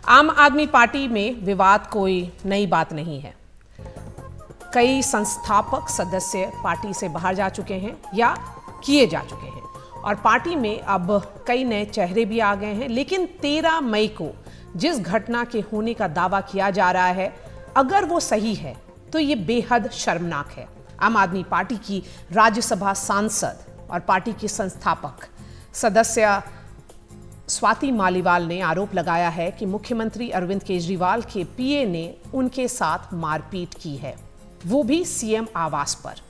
आम आदमी पार्टी में विवाद कोई नई बात नहीं है। कई संस्थापक सदस्य पार्टी से बाहर जा चुके हैं या किए जा चुके हैं और पार्टी में अब कई नए चेहरे भी आ गए हैं। लेकिन 13 मई को जिस घटना के होने का दावा किया जा रहा है, अगर वो सही है तो ये बेहद शर्मनाक है। आम आदमी पार्टी की राज्यसभा सांसद और पार्टी की संस्थापक सदस्य स्वाति मालीवाल ने आरोप लगाया है कि मुख्यमंत्री अरविंद केजरीवाल के पीए ने उनके साथ मारपीट की है, वो भी सीएम आवास पर।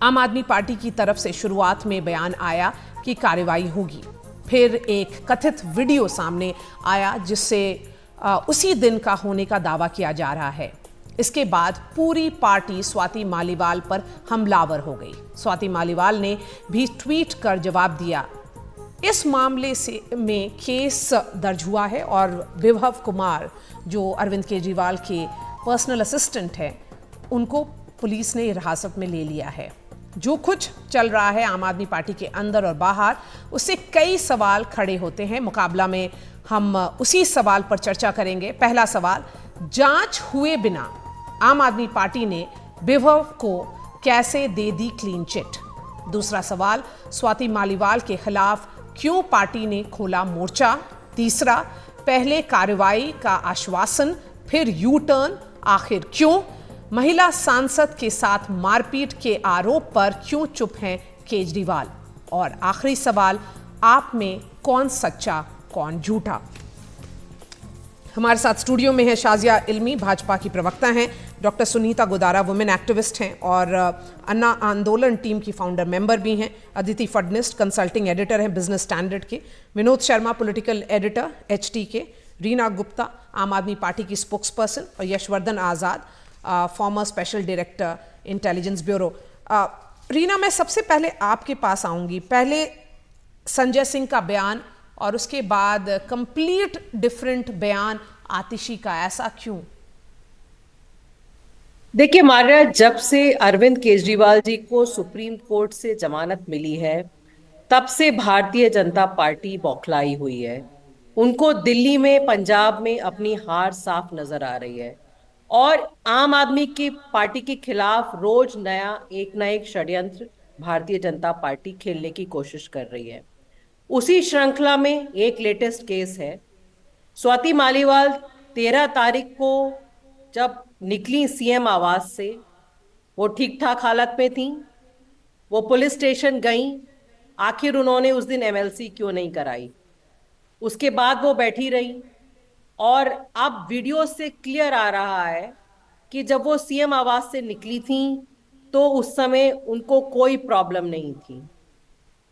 आम आदमी पार्टी की तरफ से शुरुआत में बयान आया कि कार्रवाई होगी, फिर एक कथित वीडियो सामने आया जिससे उसी दिन का होने का दावा किया जा रहा है। इसके बाद पूरी पार्टी स्वाति मालीवाल पर हमलावर हो गई। स्वाति मालीवाल ने भी ट्वीट कर जवाब दिया। इस मामले में केस दर्ज हुआ है और विभव कुमार, जो अरविंद केजरीवाल के पर्सनल असिस्टेंट हैं, उनको पुलिस ने हिरासत में ले लिया है। जो कुछ चल रहा है आम आदमी पार्टी के अंदर और बाहर, उससे कई सवाल खड़े होते हैं। मुकाबला में हम उसी सवाल पर चर्चा करेंगे। पहला सवाल, जांच हुए बिना आम आदमी पार्टी ने विभव को कैसे दे दी क्लीन चिट? दूसरा सवाल, स्वाति मालीवाल के खिलाफ क्यों पार्टी ने खोला मोर्चा? तीसरा, पहले कार्रवाई का आश्वासन, फिर यू टर्न, आखिर क्यों? महिला सांसद के साथ मारपीट के आरोप पर क्यों चुप हैं केजरीवाल? और आखिरी सवाल, आप में कौन सच्चा कौन झूठा? हमारे साथ स्टूडियो में है शाजिया इल्मी, भाजपा की प्रवक्ता हैं, doctor Sunita Godara women activist हैं और अन्ना आंदोलन टीम की फाउंडर मेंबर भी हैं, अदिति फडनिस कंसल्टिंग एडिटर हैं बिजनेस स्टैंडर्ड के, Vinod Sharma political editor HT के, रीना गुप्ता आम आदमी पार्टी की स्पोक्स पर्सन और Yashwardhan Azad former special director intelligence bureau. Reena, मैं सबसे पहले आपके पास आऊँगी। पहले संजय सिंह का बयान और उसके बाद कंप्लीट डिफरेंट बयान आतिशी का, ऐसा क्यों? देखिए मार्या, जब से अरविंद केजरीवाल जी को सुप्रीम कोर्ट से जमानत मिली है, तब से भारतीय जनता पार्टी बौखलाई हुई है। उनको दिल्ली में, पंजाब में अपनी हार साफ नजर आ रही है और आम आदमी की पार्टी के खिलाफ रोज एक ना एक षड्यंत्र भारतीय जनता पार्टी खेलने की कोशिश कर रही है। उसी श्रृंखला में एक लेटेस्ट केस है। स्वाति मालीवाल 13 तारीख को जब निकली सीएम आवास से, वो ठीक ठाक हालत में थी, वो पुलिस स्टेशन गई। आखिर उन्होंने उस दिन एमएलसी क्यों नहीं कराई? उसके बाद वो बैठी रही और अब वीडियो से क्लियर आ रहा है कि जब वो सीएम आवास से निकली थी तो उस समय उनको कोई प्रॉब्लम नहीं थी।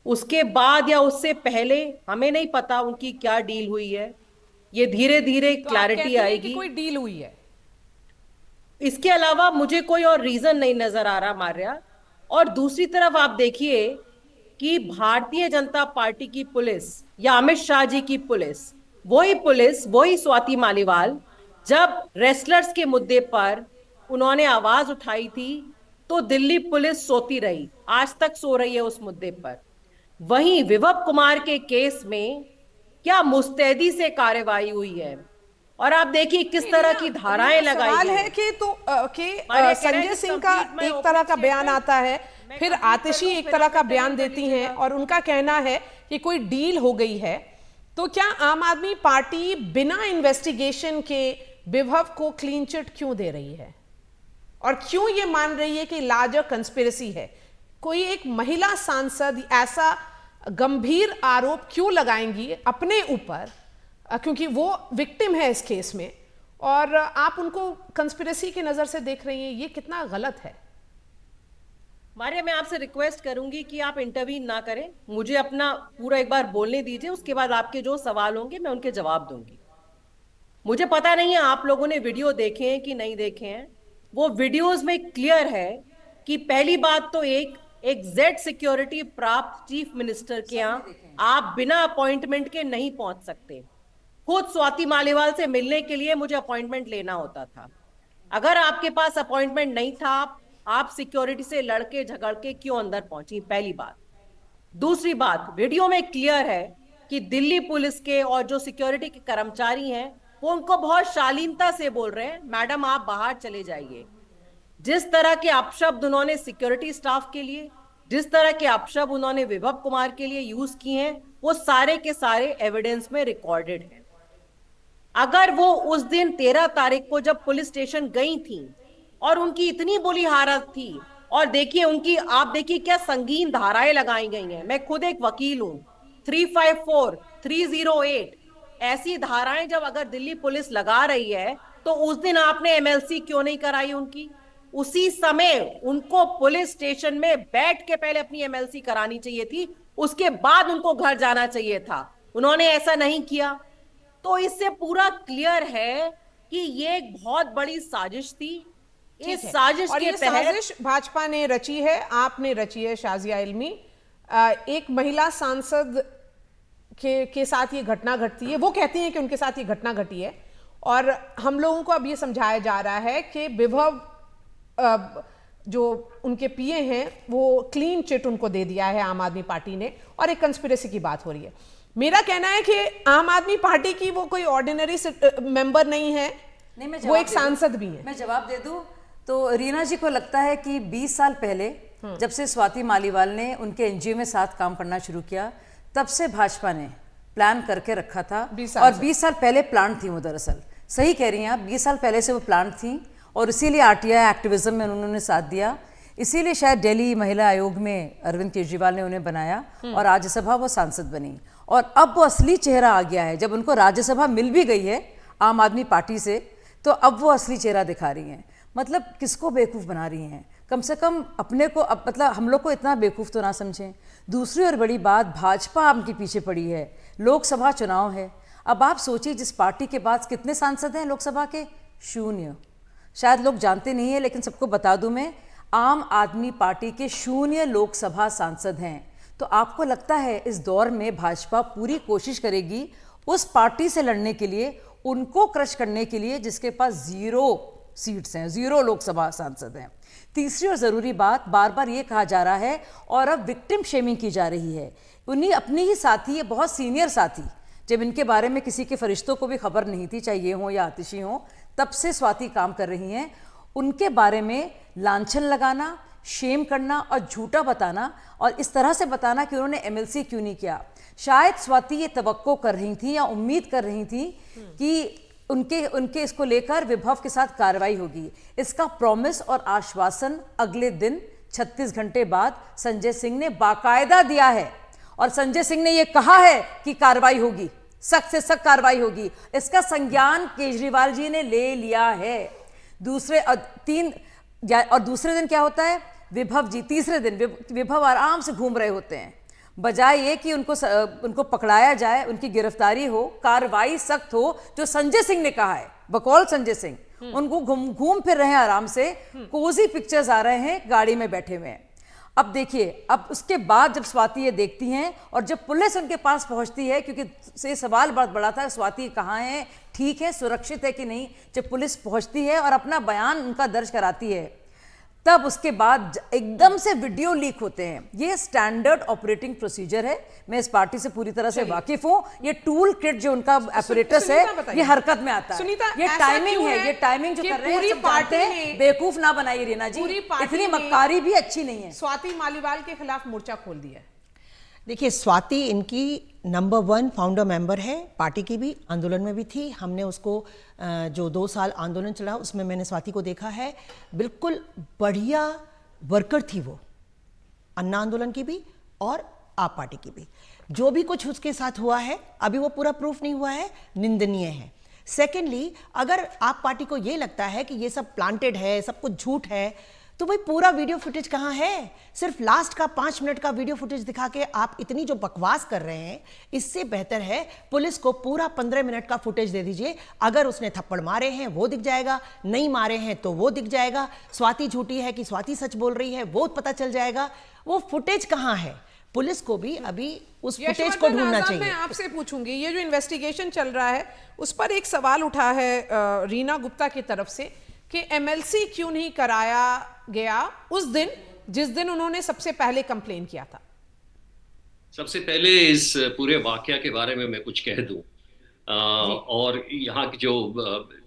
उसके बाद या उससे पहले हमें नहीं पता उनकी क्या डील हुई है, ये धीरे धीरे क्लैरिटी आएगी कि कोई डील हुई है। इसके अलावा मुझे कोई और रीजन नहीं नजर आ रहा मार्या। और दूसरी तरफ आप देखिए कि भारतीय जनता पार्टी की पुलिस या अमित शाह जी की पुलिस, वही स्वाति मालीवाल, जब रेसलर्स के मुद्दे पर उन्होंने आवाज उठाई थी तो दिल्ली पुलिस सोती रही, आज तक सो रही है उस मुद्दे पर। वहीं विभव कुमार के केस में क्या मुस्तैदी से कार्रवाई हुई है और आप देखिए किस तरह की धाराएं लगाई सवाल गई है कि संजय सिंह का एक तरह का बयान आता है, फिर आतिशी एक तरह का बयान देती हैं और उनका कहना है कि कोई डील हो गई है। तो क्या आम आदमी पार्टी बिना इन्वेस्टिगेशन के विभव को क्लीन चिट क्यों दे रही है और क्यों ये मान रही है कि लार्जर कंस्पिरेसी है? कोई एक महिला सांसद ऐसा गंभीर आरोप क्यों लगाएंगी अपने ऊपर, क्योंकि वो विक्टिम है इस केस में, और आप उनको कंस्पिरेसी की नजर से देख रही हैं? ये कितना गलत है। मारिया, मैं आपसे रिक्वेस्ट करूंगी कि आप इंटरवीन ना करें, मुझे अपना पूरा एक बार बोलने दीजिए, उसके बाद आपके जो सवाल होंगे मैं उनके जवाब दूंगी। मुझे पता नहीं है आप लोगों ने वीडियो देखे हैं कि नहीं देखे हैं। वो वीडियोस में क्लियर है कि पहली बात तो एक जेड सिक्योरिटी प्राप्त चीफ मिनिस्टर के यहाँ आप बिना अपॉइंटमेंट के नहीं पहुंच सकते। खुद स्वाति मालीवाल से मिलने के लिए मुझे अपॉइंटमेंट लेना होता था। अगर आपके पास अपॉइंटमेंट नहीं था, आप सिक्योरिटी से लड़के झगड़ के क्यों अंदर पहुंची? पहली बात। दूसरी बात, वीडियो में क्लियर है कि दिल्ली पुलिस के और जो सिक्योरिटी के कर्मचारी हैं वो उनको बहुत शालीनता से बोल रहे हैं, मैडम आप बाहर चले जाइए। जिस तरह के अपशब्द उन्होंने सिक्योरिटी स्टाफ के लिए, जिस तरह के अपशब्द उन्होंने विभव कुमार के लिए यूज किए हैं, वो सारे के सारे एविडेंस में रिकॉर्डेड हैं। अगर वो उस दिन 13 तारीख को जब पुलिस स्टेशन गई थी और उनकी इतनी बुरी हालत थी, और देखिए उनकी, आप देखिए क्या संगीन धाराएं लगाई गई हैं। मैं खुद एक वकील हूं। 354, 308 ऐसी धाराएं जब अगर दिल्ली पुलिस लगा रही है, तो उस दिन आपने एमएलसी क्यों नहीं कराई उनकी? उसी समय उनको पुलिस स्टेशन में बैठ के पहले अपनी एमएलसी करानी चाहिए थी, उसके बाद उनको घर जाना चाहिए था। उन्होंने ऐसा नहीं किया। तो इससे पूरा क्लियर है कि ये एक बहुत बड़ी साजिश थी। इस साजिश और के ये तहत साजिश भाजपा ने रची है, आपने रची है शाजिया इल्मी। एक महिला सांसद के साथ ये घटना घटती है, वो कहती हैं कि उनके साथ ये घटना घटी है, और हम लोगों को अब ये समझाया जा रहा है कि विभव जो उनके पीए हैं वो क्लीन चिट उनको दे दिया है आम आदमी पार्टी ने, और एक कंस्पिरेसी की बात हो रही है। मेरा कहना है कि आम आदमी पार्टी की वो कोई ऑर्डिनरी मेंबर नहीं है, वो एक सांसद भी है। मैं जवाब दे दूं तो रीना जी को लगता है कि 20 साल पहले जब से स्वाति मालीवाल ने उनके एनजीओ में साथ काम करना शुरू किया, तब से भाजपा ने प्लान करके रखा था। और 20 साल पहले प्लांट थी वो, दरअसल सही कह रही हैं आप, 20 साल पहले से वो प्लांट थी, और इसीलिए आरटीआई एक्टिविज्म में उन्होंने साथ दिया। इसीलिए शायद दिल्ली महिला आयोग में अरविंद केजरीवाल ने उन्हें बनाया और राज्यसभा वो सांसद बनी। और अब वो असली चेहरा आ गया है, जब उनको राज्यसभा मिल भी गई है आम आदमी पार्टी से, तो अब वो असली चेहरा दिखा रही हैं। मतलब किसको बेवकूफ़ बना रही हैं? कम से कम अपने को, अब मतलब हम लोग को इतना बेवकूफ़ तो ना समझें। दूसरी और बड़ी बात, भाजपा आपके पीछे पड़ी है, लोकसभा चुनाव है। अब आप सोचिए, जिस पार्टी के पास कितने सांसद हैं लोकसभा के? 0। शायद लोग जानते नहीं है, लेकिन सबको बता दूं मैं, आम आदमी पार्टी के 0 लोकसभा सांसद हैं। तो आपको लगता है इस दौर में भाजपा पूरी कोशिश करेगी उस पार्टी से लड़ने के लिए, उनको क्रश करने के लिए जिसके पास 0 सीट्स हैं, 0 लोकसभा सांसद हैं। तीसरी और ज़रूरी बात, बार बार ये कहा जा रहा है और अब विक्टिम शेमिंग की जा रही है। उन्हीं अपने ही साथी, ये बहुत सीनियर साथी, जब इनके बारे में किसी के फरिश्तों को भी खबर नहीं थी, चाहे ये हो या आतिशी हो, तब से स्वाति काम कर रही हैं। उनके बारे में लांछन लगाना, शेम करना और झूठा बताना, और इस तरह से बताना कि उन्होंने एमएलसी क्यों नहीं किया। शायद स्वाति ये तवक्को कर रही थी या उम्मीद कर रही थी कि उनके इसको लेकर विभव के साथ कार्रवाई होगी। इसका प्रॉमिस और आश्वासन अगले दिन 36 घंटे बाद संजय सिंह ने बाकायदा दिया है, और संजय सिंह ने यह कहा है कि कार्रवाई होगी, सख्त से सख्त कार्रवाई होगी। इसका संज्ञान केजरीवाल जी ने ले लिया है। दूसरे दिन क्या होता है? विभव जी तीसरे दिन विभव आराम से घूम रहे होते हैं, बजाय ये कि उनको पकड़ाया जाए, उनकी गिरफ्तारी हो, कार्रवाई सख्त हो, जो संजय सिंह ने कहा है, बकौल संजय सिंह, उनको घूम फिर रहे हैं आराम से, कोजी पिक्चर्स आ रहे हैं, गाड़ी में बैठे हुए हैं। अब देखिए, अब उसके बाद जब स्वाति ये देखती हैं और जब पुलिस उनके पास पहुंचती है, क्योंकि ये सवाल बहुत बड़ा था, स्वाति कहाँ है, ठीक है, सुरक्षित है कि नहीं, जब पुलिस पहुंचती है और अपना बयान उनका दर्ज कराती है, तब उसके बाद एकदम से वीडियो लीक होते हैं। ये स्टैंडर्ड ऑपरेटिंग प्रोसीजर है। मैं इस पार्टी से पूरी तरह से वाकिफ हूं। ये टूल किट जो उनका एपरेटस है, ये हरकत में आता है। ये टाइमिंग है, ये टाइमिंग जो कर रहे हैं, सब जानते हैं। बेवकूफ ना बनाइए रीना जी, इतनी मक्कारी भी अच्छी नहीं है। स्वाति मालीवाल के खिलाफ मोर्चा खोल दिया है। देखिए, स्वाति इनकी नंबर 1 फाउंडर मेंबर है, पार्टी की भी, आंदोलन में भी थी। हमने उसको जो 2 साल आंदोलन चला उसमें मैंने स्वाति को देखा है, बिल्कुल बढ़िया वर्कर थी वो, अन्ना आंदोलन की भी और आप पार्टी की भी। जो भी कुछ उसके साथ हुआ है, अभी वो पूरा प्रूफ नहीं हुआ है, निंदनीय है। सेकेंडली, अगर आप पार्टी को ये लगता है कि ये सब प्लांटेड है, सब कुछ झूठ है, तो भाई पूरा वीडियो फुटेज कहाँ है? सिर्फ लास्ट का 5 मिनट का वीडियो फुटेज दिखा के आप इतनी जो बकवास कर रहे हैं, इससे बेहतर है पुलिस को पूरा 15 मिनट का फुटेज दे दीजिए। अगर उसने थप्पड़ मारे हैं वो दिख जाएगा, नहीं मारे हैं तो वो दिख जाएगा, स्वाति झूठी है कि स्वाति सच बोल रही है वो पता चल जाएगा। वो फुटेज कहाँ है? पुलिस को भी अभी उस फुटेज को ढूंढना चाहिए। मैं आपसे पूछूंगी, ये जो इन्वेस्टिगेशन चल रहा है उस पर एक सवाल उठा है रीना गुप्ता की तरफ से कि एमएलसी क्यों नहीं कराया गया उस दिन जिस दिन उन्होंने सबसे पहले कंप्लेन किया था। सबसे पहले इस पूरे वाकया के बारे में मैं कुछ कह दूं और यहाँ की जो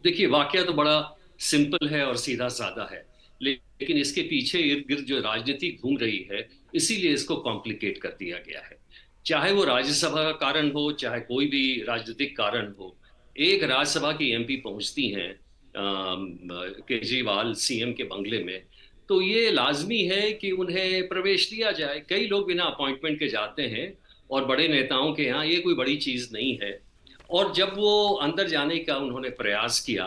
देखिए वाकया तो बड़ा सिंपल है और सीधा साधा है, लेकिन इसके पीछे इर्द गिर्द जो राजनीति घूम रही है, इसीलिए इसको कॉम्प्लिकेट कर दिया गया है। चाहे वो राज्यसभा का कारण हो, चाहे कोई भी राजनीतिक कारण हो, एक राज्यसभा की एमपी पहुंचती हैं केजरीवाल सीएम के बंगले में, तो ये लाजमी है कि उन्हें प्रवेश दिया जाए। कई लोग बिना अपॉइंटमेंट के जाते हैं और बड़े नेताओं के यहाँ ये कोई बड़ी चीज नहीं है। और जब वो अंदर जाने का उन्होंने प्रयास किया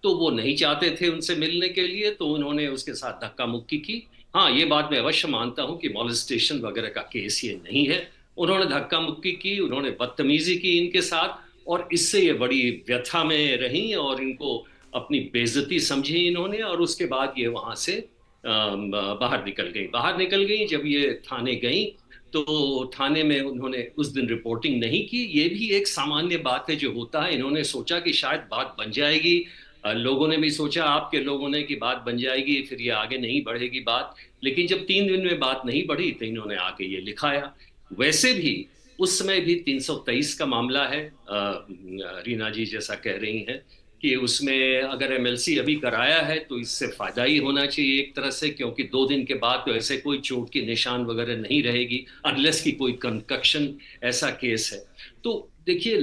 तो वो नहीं चाहते थे उनसे मिलने के लिए, तो उन्होंने उसके साथ धक्का मुक्की की। हाँ, ये बात मैं अवश्य मानता हूं कि मॉलेस्टेशन वगैरह का केस ये नहीं है। उन्होंने धक्का मुक्की की, उन्होंने बदतमीजी की इनके साथ, और इससे ये बड़ी व्यथा में रही और इनको अपनी बेइज्जती समझी इन्होंने, और उसके बाद ये वहां से बाहर निकल गई। जब ये थाने गई तो थाने में उन्होंने उस दिन रिपोर्टिंग नहीं की। ये भी एक सामान्य बात है जो होता है। इन्होंने सोचा कि शायद बात बन जाएगी, लोगों ने भी सोचा, आपके लोगों ने, कि बात बन जाएगी, फिर ये आगे नहीं बढ़ेगी बात। लेकिन जब 3 दिन में बात नहीं बढ़ी तो इन्होंने आके ये लिखाया। वैसे भी उस समय भी 323 का मामला है, रीना जी जैसा कह रही हैं कि उसमें अगर एमएलसी अभी कराया है तो इससे फायदा ही होना चाहिए एक तरह से, क्योंकि 2 दिन के बाद तो ऐसे कोई चोट की निशान वगैरह नहीं रहेगी, अनलेस की कोई कंकक्शन ऐसा केस है। तो देखिए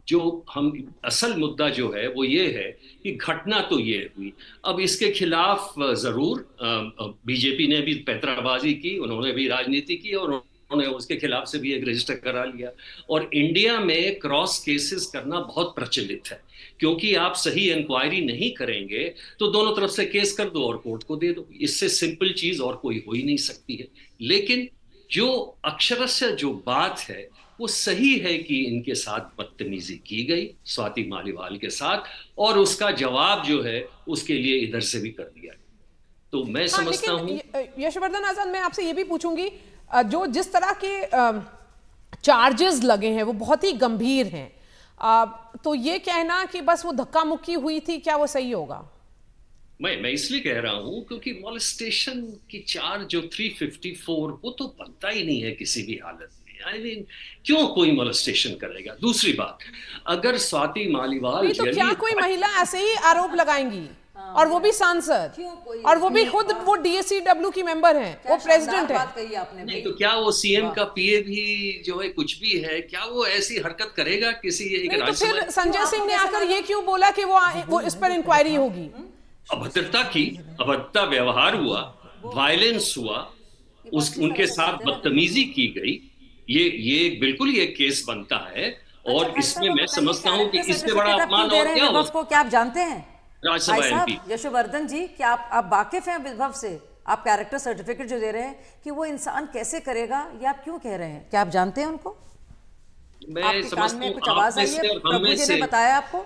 जो हम असल मुद्दा जो है वो ये है कि घटना तो ये हुई। अब इसके खिलाफ जरूर बीजेपी ने भी पैंतराबाजी की, उन्होंने भी राजनीति की, और उन्होंने उसके खिलाफ से भी एक रजिस्टर करा लिया। और इंडिया में क्रॉस केसेस करना बहुत प्रचलित है, क्योंकि आप सही इंक्वायरी नहीं करेंगे तो दोनों तरफ से केस कर दो और कोर्ट को दे दो। इससे सिंपल चीज और कोई हो ही नहीं सकती है। लेकिन जो अक्षरशः जो बात है वो सही है कि इनके साथ बदतमीजी की गई स्वाति मालीवाल के साथ, और उसका जवाब जो है उसके लिए इधर से भी कर दिया गया। तो मैं हाँ, समझता हूं। लेकिन यशवर्धन आजाद, मैं आपसे ये भी पूछूंगी, जो जिस तरह के चार्जेस लगे हैं वो बहुत ही गंभीर हैं, तो ये कहना कि बस वो धक्का मुक्की हुई थी, क्या वो सही होगा? मैं इसलिए कह रहा हूं क्योंकि मॉलेस्टेशन की चार्ज जो 354 वो तो बनता ही नहीं है किसी भी हालत में। आई मीन, क्यों कोई मॉलेस्टेशन करेगा? दूसरी बात, अगर स्वाति मालीवाल नहीं, तो क्या कोई महिला ऐसे ही आरोप लगाएंगी? और वो भी सांसद, और वो भी खुद वो डीएससीडब्ल्यू की मेंबर हैं, वो प्रेसिडेंट है। नहीं तो क्या वो सीएम का पीए भी जो है कुछ भी है, क्या वो ऐसी हरकत करेगा किसी एक नहीं, तो फिर राज्यसभा? संजय सिंह ने आकर ये क्यों बोला कि वो इस पर इंक्वायरी होगी? अभद्रता व्यवहार हुआ, वायलेंस हुआ, उनके साथ बदतमीजी की गई, ये बिल्कुल ये केस बनता है। और इसमें मैं समझता हूं कि इससे बड़ा अपमान और क्या हो। क्या आप जानते हैं राज्यसभा भाई साहब एमपी यशोवर्धन जी, क्या आप वाकिफ हैं विभव से? आप कैरेक्टर सर्टिफिकेट जो दे रहे हैं कि वो इंसान कैसे करेगा, ये आप क्यों कह रहे हैं? क्या आप जानते हैं उनको? मैं आपके कान समझता में हूँ कुछ आप आवाज में आई से है? और हम प्रभु में जी से ने बताया आपको?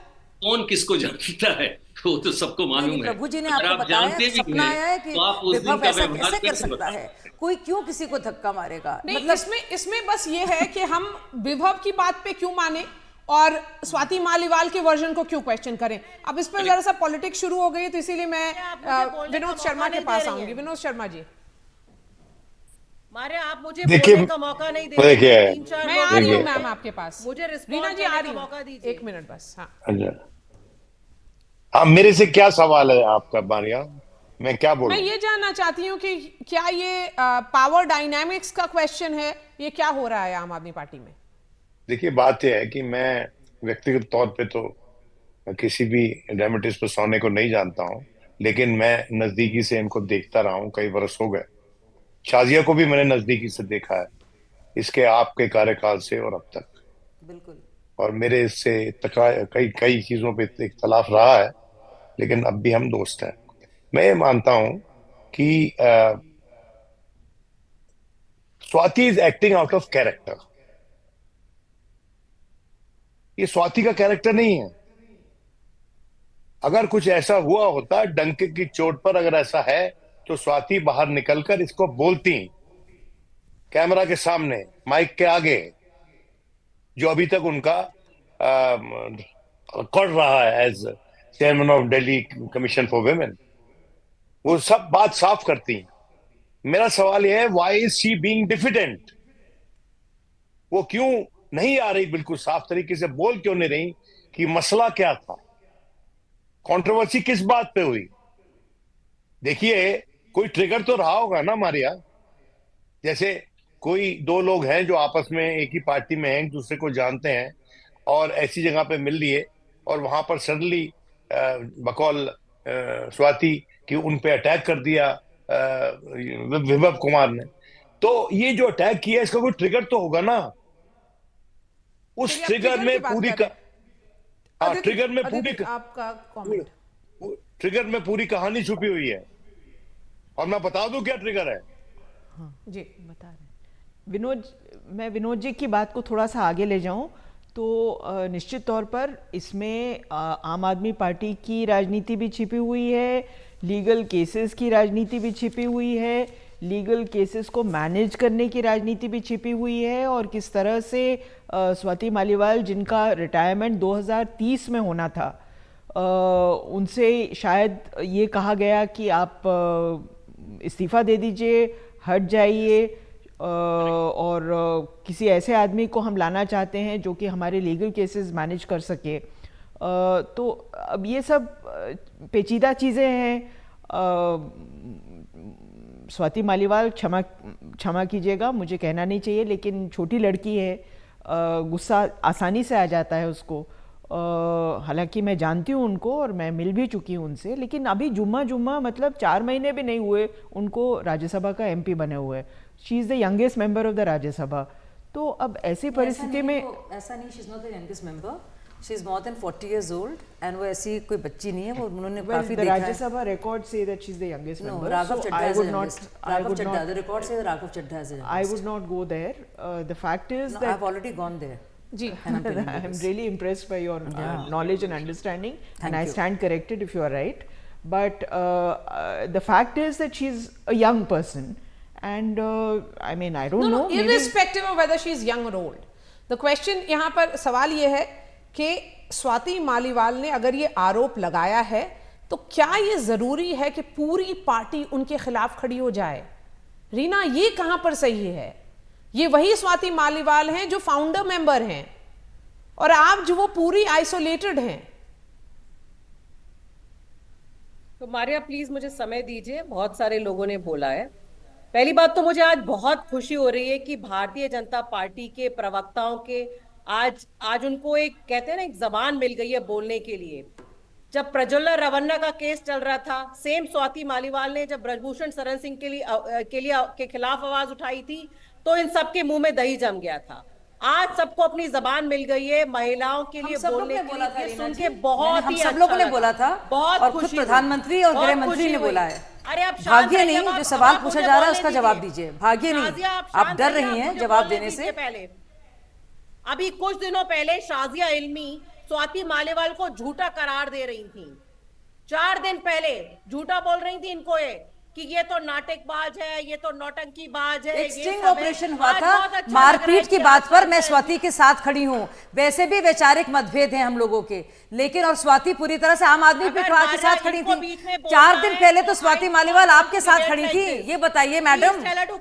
कौन किसको जानता है वो तो सबको मालूम है। प्रभु जी ने अगर आपको आप बताया, जानते भी सपना हैं आया है कि तो आप उस दिन विभव का ऐसा व्यवहार कैसे कर कैसे सकता है? कोई क्यों किसी को धक्का मारेगा? नहीं, मतलब इसमें बस ये है कि हम विभव की बात पे क्यों माने और स्वाति मालीवाल के वर्जन को क्यों क्वेश्चन करें। अब इस पर जरा सा पॉलिटिक्स शुरू हो गई, तो इसीलिए मैं विनोद शर्मा के पास आऊंगी। विनोद शर्मा जी, मारे आप मुझे बोलने का मौका नहीं दे रहे। मैं आ रही हूँ मैम आपके पास। मुझे रीना जी आ रही मौका हूँ, दीजिए। 1 मिनट बस। हाँ, अच्छा, हाँ, मेरे से क्या सवाल है आपका मारिया? मैं क्या बोलूं? मैं ये जानना चाहती हूँ कि क्या ये पावर डायनामिक्स का क्वेश्चन है, ये क्या हो रहा है आम आदमी पार्टी में? देखिए, बात यह है कि मैं व्यक्तिगत तौर पे तो किसी भी ड्रामेटिस्ट पर सोने को नहीं जानता हूं, लेकिन मैं नजदीकी से इनको देखता रहा हूं, कई बरस हो गए। शाजिया को भी मैंने नजदीकी से देखा है, इसके आपके कार्यकाल से और अब तक। बिल्कुल। और मेरे इससे कई कई चीजों पे इख्तलाफ रहा है, लेकिन अब भी हम दोस्त हैं। मैं ये मानता हूं कि Swati is acting out of character. ये स्वाति का कैरेक्टर नहीं है। अगर कुछ ऐसा हुआ होता डंके की चोट पर, अगर ऐसा है तो स्वाति बाहर निकलकर इसको बोलती कैमरा के सामने, माइक के आगे, जो अभी तक उनका कर रहा है as chairman of Delhi commission for women, वो सब बात साफ करती हैं। मेरा सवाल यह है, why is she being diffident? वो क्यों नहीं आ रही, बिल्कुल साफ तरीके से बोल क्यों नहीं रही कि मसला क्या था, कंट्रोवर्सी किस बात पे हुई? देखिए, कोई ट्रिगर तो रहा होगा ना हमारे यहाँ। जैसे कोई दो लोग हैं जो आपस में एक ही पार्टी में हैं, एक दूसरे को जानते हैं, और ऐसी जगह पे मिल लिए, और वहां पर सडनली बकौल स्वाति कि उन पे अटैक कर दिया विभव कुमार ने। तो ये जो अटैक किया, इसका कोई ट्रिगर तो होगा ना। उस चलिए, ट्रिगर की में बात पूरी कर रहे हैं। हाँ, अदिति, ट्रिगर में अदिति, आपका कमेंट। ट्रिगर में पूरी कहानी छुपी हुई है, और मैं बता दूं क्या ट्रिगर है। जी बता रहे हैं विनोद। मैं विनोद जी की बात को थोड़ा सा आगे ले जाऊं तो निश्चित तौर पर इसमें आम आदमी पार्टी की राजनीति भी छिपी हुई है, लीगल केसेस की राजनीति भी छिपी हुई है, लीगल केसेस को मैनेज करने की राजनीति भी छिपी हुई है, और किस तरह से स्वाति मालीवाल, जिनका रिटायरमेंट 2030 में होना था, उनसे शायद ये कहा गया कि आप इस्तीफ़ा दे दीजिए, हट जाइए, और किसी ऐसे आदमी को हम लाना चाहते हैं जो कि हमारे लीगल केसेस मैनेज कर सके। तो अब ये सब पेचीदा चीज़ें हैं। स्वाति मालीवाल, क्षमा कीजिएगा, मुझे कहना नहीं चाहिए, लेकिन छोटी लड़की है, गुस्सा आसानी से आ जाता है उसको। हालांकि मैं जानती हूँ उनको और मैं मिल भी चुकी हूँ उनसे, लेकिन अभी जुम्मा मतलब 4 महीने भी नहीं हुए उनको राज्यसभा का MP बने हुए। She is the youngest member of the Rajya Sabha. तो अब ऐसी परिस्थिति में ऐसा नहीं, she is not the youngest member, she is more than 40 years old, and वो ऐसी कोई बच्ची नहीं है, वो उन्होंने काफी देखा है। Rajya Sabha records say that she is the youngest member. Raghav So Chadha I is would the not. youngest. I Raghav would Chadha, not. the record says Raghav Chadha is the youngest. I would not go there. The fact is No, that I've already gone there. Ji I'm really impressed by your knowledge and understanding, and I you. stand corrected if you are right. But the fact is that she's a young person, and I mean I don't know. Maybe irrespective of whether she is young or old, the question यहाँ पर सवाल ये है कि स्वाति मालीवाल ने अगर ये आरोप लगाया है तो क्या ये जरूरी है कि पूरी पार्टी उनके खिलाफ खड़ी हो जाए? रीना, ये कहां पर सही है? ये वही स्वाति मालीवाल हैं जो फाउंडर मेंबर हैं, और आप जो वो पूरी आइसोलेटेड हैं। तो मारिया, प्लीज मुझे समय दीजिए, बहुत सारे लोगों ने बोला है। पहली बात तो मुझे आज बहुत खुशी हो रही है कि भारतीय जनता पार्टी के प्रवक्ताओं के आज उनको एक, कहते हैं ना, एक जबान मिल गई है बोलने के लिए। जब प्रज्वला रवन्ना का केस चल रहा था, सेम स्वाति मालीवाल ने जब ब्रजभूषण शरण सिंह के खिलाफ आवाज उठाई थी, तो इन सबके मुंह में दही जम गया था। आज सबको अपनी जबान मिल गई है महिलाओं के लिए बोलने के लिए, सुन के बहुत ही सब लोगों ने बोला था, बहुत और खुद प्रधानमंत्री और गृह मंत्री ने बोला है। अरे आप भाग्य नहीं, जो सवाल पूछा जा रहा है उसका जवाब दीजिए। भाग्य नहीं, आप डर रही हैं जवाब देने से। पहले अभी कुछ दिनों पहले शाजिया इल्मी स्वाति मालीवाल को झूठा करार दे रही थी। 4 दिन पहले झूठा बोल रही थी इनको कि ये तो नाटकबाज है, ये तो नौटंकीबाज है। एक स्टिंग ऑपरेशन हुआ था मारपीट की बात पर, मैं स्वाति के साथ खड़ी हूं। वैसे भी वैचारिक मतभेद हैं हम लोगों के, लेकिन और स्वाति पूरी तरह से आम आदमी के साथ खड़ी थी। 4 दिन पहले तो स्वाति मालीवाल आपके साथ खड़ी थी। ये बताइए मैडम,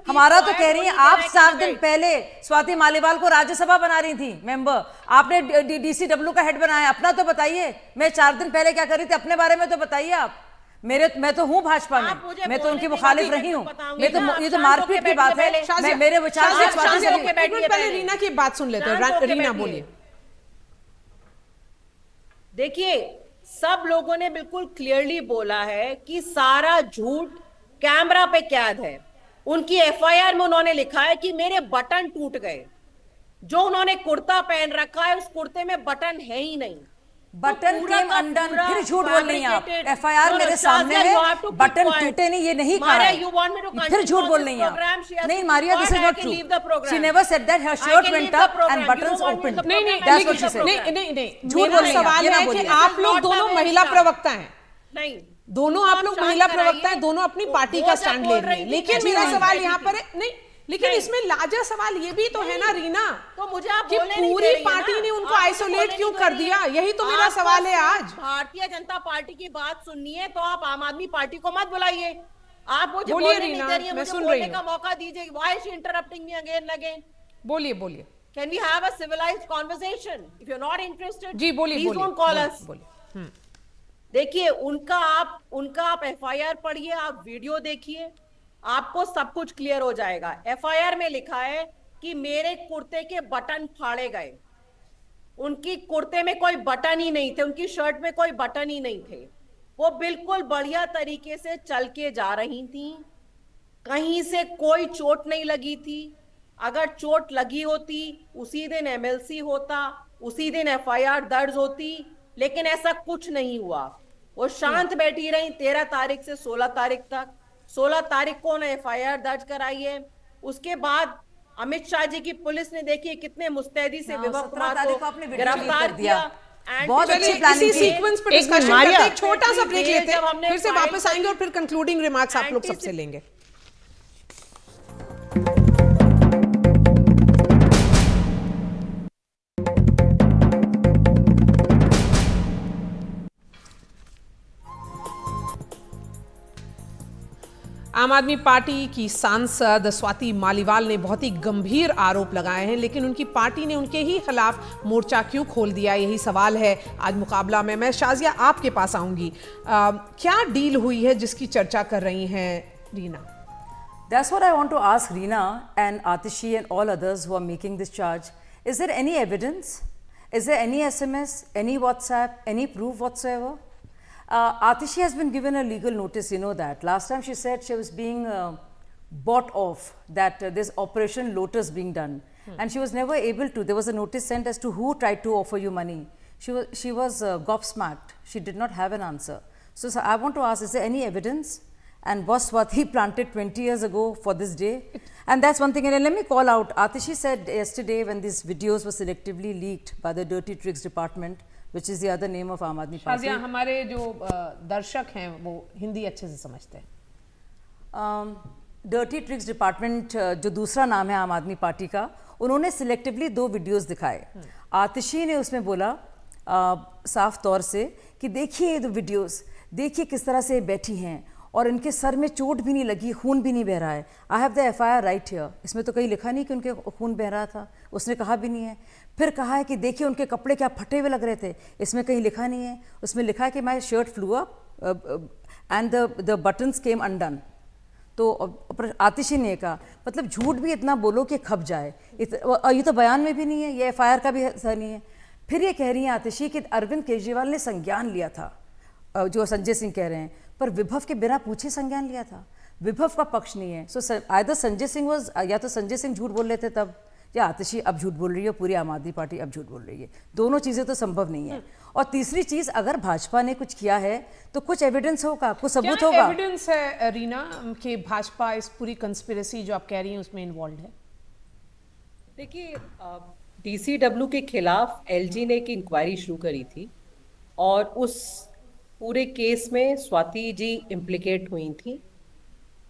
हमारा तो कह रही है, आप 4 दिन पहले स्वाति मालीवाल को राज्यसभा बना रही थी मेंबर, आपने DCW का हेड बनाया। अपना तो बताइए, मैं 4 दिन पहले क्या कर रही थी, अपने बारे में तो बताइए आप। मैं तो हूँ भाजपा में, मैं तो उनकी मुखालिफ रही हूँ। मैं तो ये तो मारपीट की बात है, मेरे विचार पहले रीना की बात सुन लेते हैं। रीना बोलिए। देखिए, सब लोगों ने बिल्कुल क्लियरली बोला है कि सारा झूठ कैमरा पे कैद है। उनकी FIR में उन्होंने लिखा है कि मेरे बटन टूट गए। जो उन्होंने कुर्ता पहन रखा है, उस कुर्ते में बटन है ही नहीं। बटन केम अनडन, फिर झूठ बोल रही हैं आप। FIR मेरे सामने है, बटन टूटे नहीं, ये नहीं कहा है, फिर झूठ बोल रही हैं आप। नहीं Maria, this is not true. She never said that her shirt went up and buttons open. नहीं, झूठ बोल सवाल है कि आप लोग दोनों महिला प्रवक्ता हैं। नहीं, दोनों आप लोग महिला प्रवक्ता हैं, दोनों अपनी पार्टी का स्टैंड ले रहे हैं। लेकिन मेरा सवाल यहाँ पर है, नहीं, लेकिन इसमें लाजा सवाल ये भी तो है ना रीना, तो मुझे आप कि पूरी पार्टी ने उनको आइसोलेट क्यों कर दिया? यही तो मेरा सवाल है आज। भारतीय जनता पार्टी की बात सुननी है तो आप आम आदमी पार्टी को मत बुलाइए। आप मुझे बोलिए बोलने नहीं रीना, दे रही हैं, मैं मुझे सुन बोलने रही का हूँ। मौका दीजिए। Why she interrupting me again again? बोलिए। Can we have a civilized conversation? If you're not interested, जी बोलिए please बोलिए don't call बोलिए, us. बोलिए। देखिए उनका आप एफआईआर पढ़िए, आप वीडियो देखिए, आपको सब कुछ क्लियर हो जाएगा। एफआईआर में लिखा है कि मेरे कुर्ते के बटन फाड़े गए। उनकी कुर्ते में कोई बटन ही नहीं थे, उनकी शर्ट में कोई बटन ही नहीं थे। वो बिल्कुल बढ़िया तरीके से चल के जा रही थी, कहीं से कोई चोट नहीं लगी थी। अगर चोट लगी होती उसी दिन एमएलसी होता, उसी दिन एफआईआर दर्ज होती, लेकिन ऐसा कुछ नहीं हुआ। वो शांत बैठी रही 13 तारीख से 16 तारीख तक। 16 तारीख को उन्हें एफआईआर दर्ज कराई है। उसके बाद अमित शाह जी की पुलिस ने देखिए कितने मुस्तैदी से विभव कुमार को गिरफ्तार किया। बहुत अच्छी इसी सीक्वेंस पर डिस्कशन करते हैं, एक छोटा सा ब्रेक लेते जब हैं, हमने फिर से फाइल वापस आएंगे और फिर कंक्लूडिंग रिमार्क्स आप लोग सबसे लेंगे। आम आदमी पार्टी की सांसद स्वाति मालीवाल ने बहुत ही गंभीर आरोप लगाए हैं, लेकिन उनकी पार्टी ने उनके ही खिलाफ मोर्चा क्यों खोल दिया, यही सवाल है आज मुकाबला में। मैं शाजिया आपके पास आऊंगी। क्या डील हुई है जिसकी चर्चा कर रही हैं Reena? That's what I want to ask Reena and Atishi and all others who are making this charge. Is there any evidence? Is there any SMS, any WhatsApp, any proof whatsoever? Atishi has been given a legal notice, you know that. Last time she said she was being bought off, that this Operation Lotus being done. And she was never able to. There was a notice sent as to who tried to offer you money. She was gobsmacked. She did not have an answer. So I want to ask, is there any evidence? And was Swati planted 20 years ago for this day? And that's one thing. And let me call out, Atishi said yesterday when these videos were selectively leaked by the Dirty Tricks Department, which is the other name of Aam Aadmi Party. Shazia, हमारे जो दर्शक हैं वो हिंदी अच्छे से समझते हैं। Dirty tricks department जो दूसरा नाम है आम आदमी पार्टी का, उन्होंने सिलेक्टिवली 2 वीडियोस दिखाए। आतिशी ने उसमें बोला साफ तौर से कि देखिए ये 2 वीडियोस, देखिए किस तरह से बैठी हैं और इनके सर में चोट भी नहीं लगी, खून भी नहीं बह रहा है। I have the FIR right here. इसमें तो कहीं लिखा नहीं कि उनके खून बह रहा था, उसने कहा भी नहीं है। फिर कहा है कि देखिए उनके कपड़े क्या फटे हुए लग रहे थे, इसमें कहीं लिखा नहीं है। उसमें लिखा है कि my shirt flu up and the buttons came undone. तो आतिशी ने कहा, मतलब झूठ भी इतना बोलो कि खप जाए। ये तो बयान में भी नहीं है, ये एफआईआर का भी हिस्सा नहीं है। फिर ये कह रही हैं आतिशी कि अरविंद केजरीवाल ने संज्ञान लिया था, जो संजय सिंह कह रहे हैं, पर विभव के बिना पूछे संज्ञान लिया था। विभव का पक्ष नहीं है। So either Sanjay Singh was, या तो संजय सिंह झूठ बोल रहे थे तब, या आतिशी अब झूठ बोल रही है, पूरी आम आदमी पार्टी अब झूठ बोल रही है। दोनों चीज़ें तो संभव नहीं है। और तीसरी चीज़, अगर भाजपा ने कुछ किया है तो कुछ एविडेंस होगा, कुछ सबूत होगा। एविडेंस है रीना कि भाजपा इस पूरी कंस्पिरेसी जो आप कह रही हैं उसमें इन्वॉल्व है? देखिए, डीसीडब्ल्यू के खिलाफ एलजी ने एक इंक्वायरी शुरू करी थी और उस पूरे केस में स्वाति जी इम्प्लिकेट हुई थी।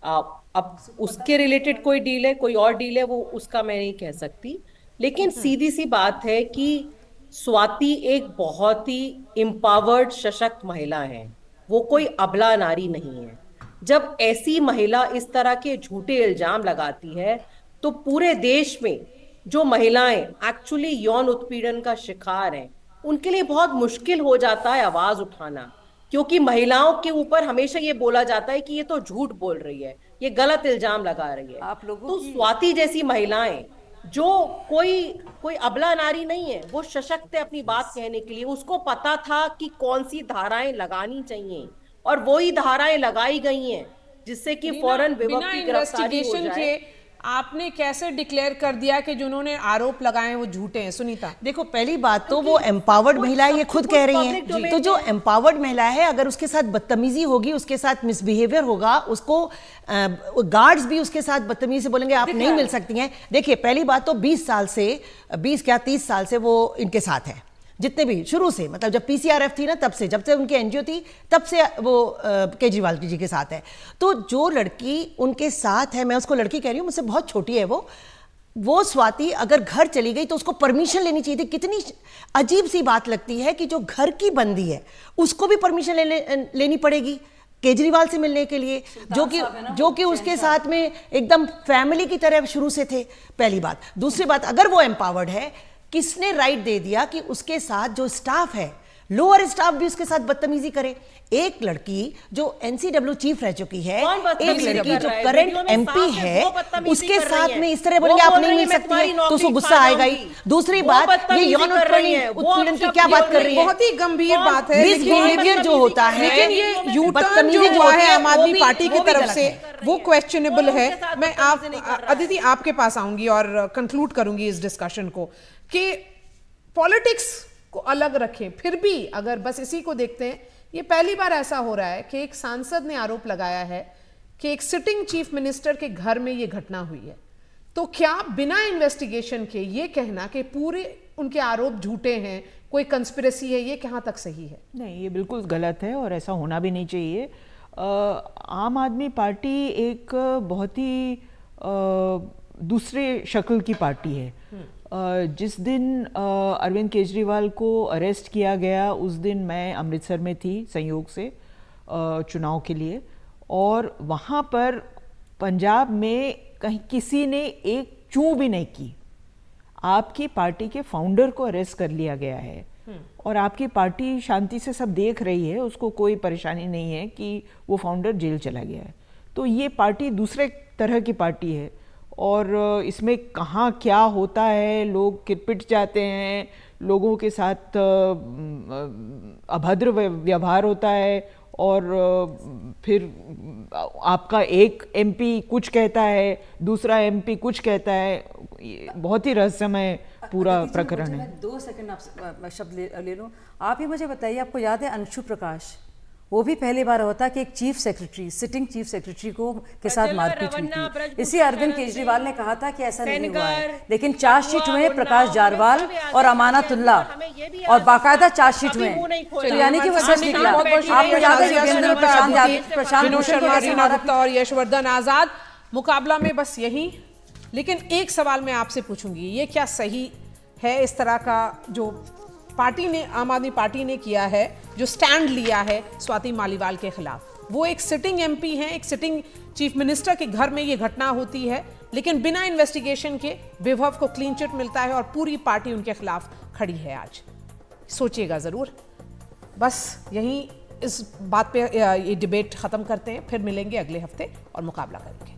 अब उसके रिलेटेड कोई डील है, कोई और डील है, वो उसका मैं नहीं कह सकती। लेकिन सीधी सी बात है कि स्वाति एक बहुत ही एम्पावर्ड सशक्त महिला है, वो कोई अबला नारी नहीं है। जब ऐसी महिला इस तरह के झूठे इल्जाम लगाती है तो पूरे देश में जो महिलाएं एक्चुअली यौन उत्पीड़न का शिकार हैं, उनके लिए बहुत मुश्किल हो जाता है आवाज उठाना, क्योंकि महिलाओं के ऊपर हमेशा ये बोला जाता है कि ये तो झूठ बोल रही है, ये गलत इल्जाम लगा रही है। आप लोगों तो स्वाति जैसी महिलाएं जो कोई अबला नारी नहीं है, वो सशक्त है अपनी बात कहने के लिए। उसको पता था कि कौन सी धाराएं लगानी चाहिए और वही धाराएं लगाई गई हैं जिससे कि फौरन विभव की गिरफ्तारी हो जाए। आपने कैसे डिक्लेयर कर दिया कि जो उन्होंने आरोप लगाए वो झूठे हैं? सुनीता, देखो, पहली बात तो वो एम्पावर्ड महिला ये खुद कह रही हैं, तो जो एम्पावर्ड महिला है अगर उसके साथ बदतमीजी होगी, उसके साथ मिसबिहेवियर होगा, उसको गार्ड्स भी उसके साथ बदतमीजी से बोलेंगे आप नहीं मिल सकती हैं। देखिए, पहली बात तो 20 साल से 30 साल से वो इनके साथ है, जितने भी शुरू से, मतलब जब पीसीआरएफ थी ना तब से, जब से उनकी एनजीओ थी तब से वो केजरीवाल जी के साथ है। तो जो लड़की उनके साथ है, मैं उसको लड़की कह रही हूँ, मुझसे बहुत छोटी है वो स्वाति अगर घर चली गई तो उसको परमिशन लेनी चाहिए थी। कितनी अजीब सी बात लगती है कि जो घर की बंदी है उसको भी परमिशन लेनी पड़ेगी। केजरीवाल से मिलने के लिए, जो कि उसके साथ में एकदम फैमिली की तरह शुरू से थे। पहली बात। दूसरी बात, अगर वो एम्पावर्ड है, किसने राइट दे दिया कि उसके साथ जो स्टाफ है, लोअर स्टाफ भी उसके साथ बदतमीजी करे? एक लड़की जो एनसीडब्ल्यू चीफ रह चुकी है, एक लड़की जो करंट एमपी है, उसके साथ में इस तरह बोलेंगे आप नहीं मिल सकती है, तो उसको गुस्सा आएगा ही। दूसरी बात, ये यौन उत्पीड़न की क्या बात कर रही है? बहुत ही गंभीर बात है। मिसबिहेवियर जो होता है, लेकिन ये यूटर्न जो हुआ है आम आदमी पार्टी की तरफ से, वो क्वेश्चनेबल है। मैं अदिति आपके पास आऊंगी और कंक्लूड करूंगी इस डिस्कशन को कि पॉलिटिक्स को अलग रखें, फिर भी अगर बस इसी को देखते हैं, ये पहली बार ऐसा हो रहा है कि एक सांसद ने आरोप लगाया है कि एक सिटिंग चीफ मिनिस्टर के घर में ये घटना हुई है। तो क्या बिना इन्वेस्टिगेशन के ये कहना कि पूरे उनके आरोप झूठे हैं, कोई कंस्पिरेसी है, ये कहां तक सही है? नहीं, ये बिल्कुल गलत है और ऐसा होना भी नहीं चाहिए। आम आदमी पार्टी एक बहुत ही दूसरे शक्ल की पार्टी है। जिस दिन अरविंद केजरीवाल को अरेस्ट किया गया, उस दिन मैं अमृतसर में थी संयोग से चुनाव के लिए, और वहाँ पर पंजाब में कहीं किसी ने एक चूं भी नहीं की। आपकी पार्टी के फाउंडर को अरेस्ट कर लिया गया है और आपकी पार्टी शांति से सब देख रही है, उसको कोई परेशानी नहीं है कि वो फाउंडर जेल चला गया है। तो ये पार्टी दूसरे तरह की पार्टी है और इसमें कहाँ क्या होता है, लोग किरपिट जाते हैं, लोगों के साथ अभद्र व्यवहार होता है और फिर आपका एक एमपी कुछ कहता है, दूसरा एमपी कुछ कहता है। बहुत ही रहस्यमय पूरा प्रकरण है। 2 सेकंड आप शब्द ले लूँ। आप ही मुझे बताइए, आपको याद है अंशु प्रकाश? वो भी पहली बार होता कि एक chief secretary, sitting chief secretary को के साथ मारपीट हुई थी। इसी अरविंद केजरीवाल ने कहा था कि ऐसा नहीं हुआ है, लेकिन चार्जशीट हुए प्रकाश जारवाल और अमानतुल्ला, और बाकायदा चार्जशीट हुए, तो यानी कि वो सच निकला। आपको याद है विनोद शर्मा, रीना गुप्ता और यशवर्धन आजाद मुकाबला में बस यही। लेकिन एक सवाल मैं आपसे पूछूंगी, ये क्या सही है इस तरह का जो पार्टी ने, आम आदमी पार्टी ने किया है, जो स्टैंड लिया है स्वाति मालीवाल के खिलाफ? वो एक सिटिंग एमपी हैं, एक सिटिंग चीफ मिनिस्टर के घर में ये घटना होती है, लेकिन बिना इन्वेस्टिगेशन के विभव को क्लीन चिट मिलता है और पूरी पार्टी उनके खिलाफ खड़ी है। आज सोचिएगा जरूर। बस यहीं इस बात पे ये डिबेट खत्म करते हैं, फिर मिलेंगे अगले हफ्ते और मुकाबला करेंगे।